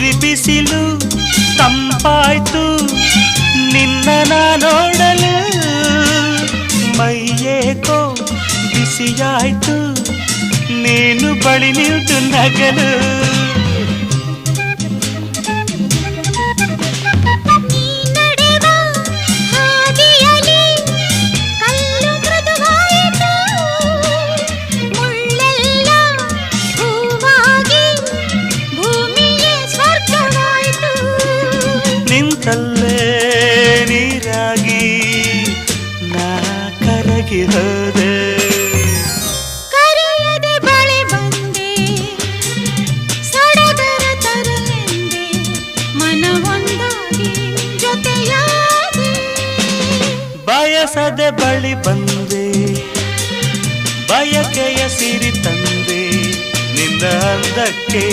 ಉರಿ ಬಿಸಿಲು ತಂಪಾಯ್ತು ನಿನ್ನ ನೋಡಲು ಮೈಯೇಕೋ ಬಿಸಿಯಾಯ್ತು ನೀನು ಬಳಿ ನಿಂತು ನಗಲು ನಿಂತಲ್ಲೇ ನೀರಾಗಿ ನಾ ಕರಗಿ ಹೋದೆ ಕರೆಯದೆ ಬಳಿ ಬಂದೆ ಸಡಗರ ತರಲೆಂದೆ ಮನವೊಂದಾಗಿ ಜೊತೆಯಾದೆ ಬಯಸದೆ ಬಳಿ ಬಂದೆ ಬಯಕೆಯ ಸಿರಿ ತಂದೆ ನಿನ್ನ ಅಂದಕ್ಕೆ